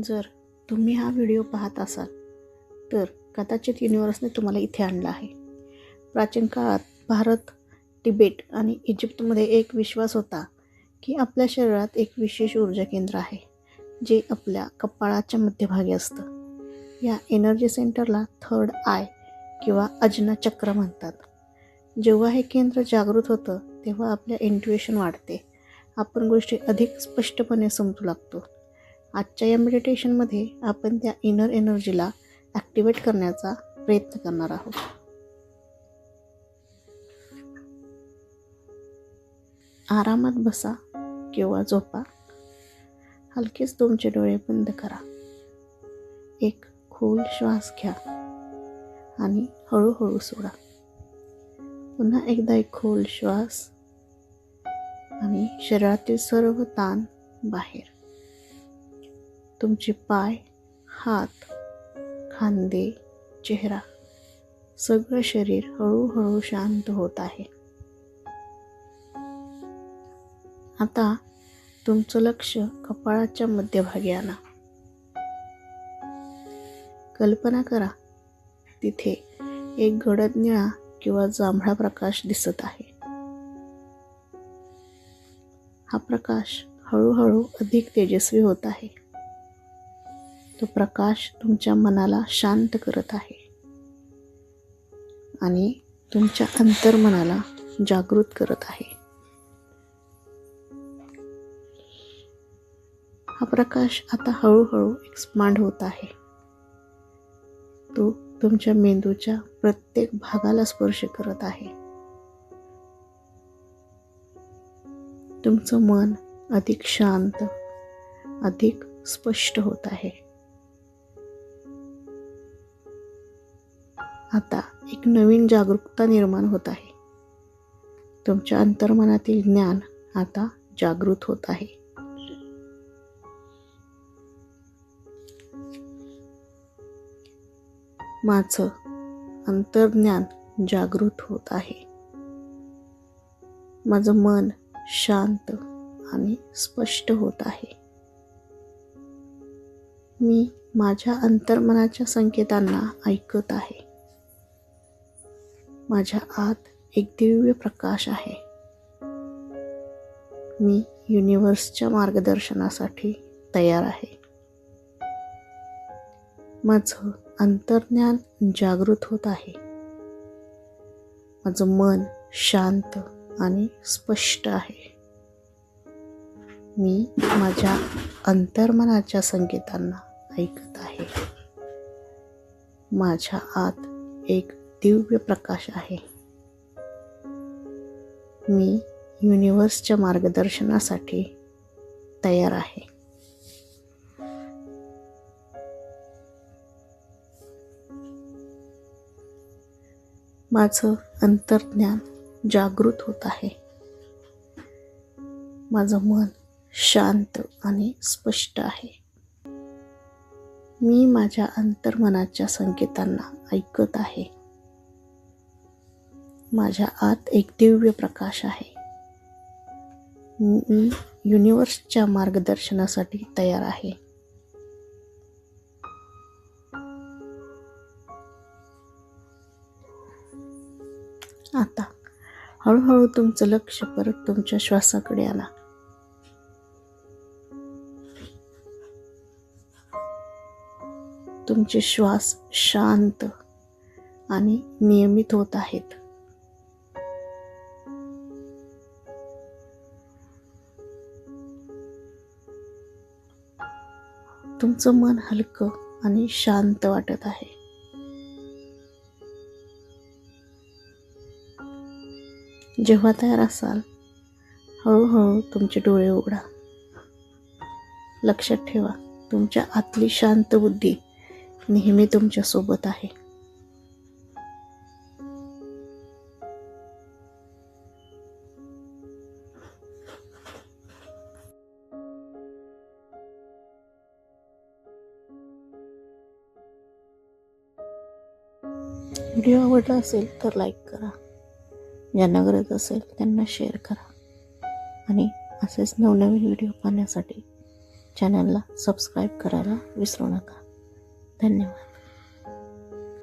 जर तुम्ही हा व्हिडिओ पाहत असाल तर कदाचित युनिव्हर्सने तुम्हाला इथे आणलं आहे. प्राचीन काळात भारत, तिबेट आणि इजिप्तमध्ये एक विश्वास होता की आपल्या शरीरात एक विशेष ऊर्जा केंद्र आहे जे आपल्या कपाळाच्या मध्यभागी असतं. या एनर्जी सेंटरला थर्ड आय किंवा अजना चक्र म्हणतात. जेव्हा हे केंद्र जागृत होतं तेव्हा आपल्या इंट्युएशन वाढते. आपण गोष्टी अधिक स्पष्टपणे समजू लागतो. आजच्या या मेडिटेशनमध्ये आपण त्या इनर एनर्जीला ॲक्टिवेट करण्याचा प्रयत्न करणार आहोत. आरामात बसा किंवा झोपा. हलकेच तुमचे डोळे बंद करा. एक खोल श्वास घ्या आणि हळूहळू सोडा. पुन्हा एकदा एक खोल श्वास आणि शरीरातील सर्व ताण बाहेर. तुमचे पाय, हात, खांदे, चेहरा, सगळं शरीर हळूहळू शांत होत आहे. आता तुमचं लक्ष कपाळाच्या मध्यभागी आणा. कल्पना करा तिथे एक गडद निळा किंवा जांभळा प्रकाश दिसत आहे. हा प्रकाश हळूहळू अधिक तेजस्वी होत आहे. तो प्रकाश तुमच्या मनाला शांत करत आहे आणि तुमच्या अंतर्मनाला जागृत करत आहे. हा प्रकाश आता हळूहळू एक्सपांड होत आहे. तो तुमच्या मेंदूच्या प्रत्येक भागाला स्पर्श करत आहे. तुमचं मन अधिक शांत, अधिक स्पष्ट होत आहे. आता एक नवीन जागरूकता निर्माण होत आहे. तुमच्या अंतर्मनातील ज्ञान आता जागृत होत आहे. माझं अंतर्ज्ञान जागृत होत आहे. माझं मन शांत आणि स्पष्ट होत आहे. मी माझ्या अंतर्मनाच्या संकेतांना ऐकत आहे. माझ्या आत एक दिव्य प्रकाश आहे. मी युनिव्हर्सच्या मार्गदर्शनासाठी तयार आहे. माझं अंतर्ज्ञान जागृत होत आहे. माझं मन शांत आणि स्पष्ट आहे. मी माझ्या अंतर्मनाच्या संकेतांना ऐकत आहे. माझ्या आत एक दिव्य प्रकाश आहे. मी युनिव्हर्सच्या मार्गदर्शनासाठी तयार आहे. माझं अंतर्ज्ञान जागृत होत आहे. माझं मन शांत आणि स्पष्ट आहे. मी माझ्या अंतर्मनाच्या संकेतांना ऐकत आहे. माझ्या आत एक दिव्य प्रकाश आहे. मी युनिव्हर्सच्या मार्गदर्शनासाठी तयार आहे. आता हळूहळू तुमचं लक्ष परत तुमच्या श्वासाकडे आणा. तुमचे श्वास शांत आणि नियमित होत आहेत. तुमचं मन हलकं आणि शांत वाटत आहे. जेव्हा तयार असाल हळूहळू तुमचे डोळे उघडा. लक्षात ठेवा, तुमच्या आतली शांत बुद्धी नेहमी तुमच्या सोबत आहे. व्हिडिओ आवडला असेल तर लाईक करा. ज्यांना गरज असेल त्यांना शेअर करा आणि असेच नवनवीन व्हिडिओ पाहण्यासाठी चॅनलला सबस्क्राईब करायला विसरू नका. धन्यवाद.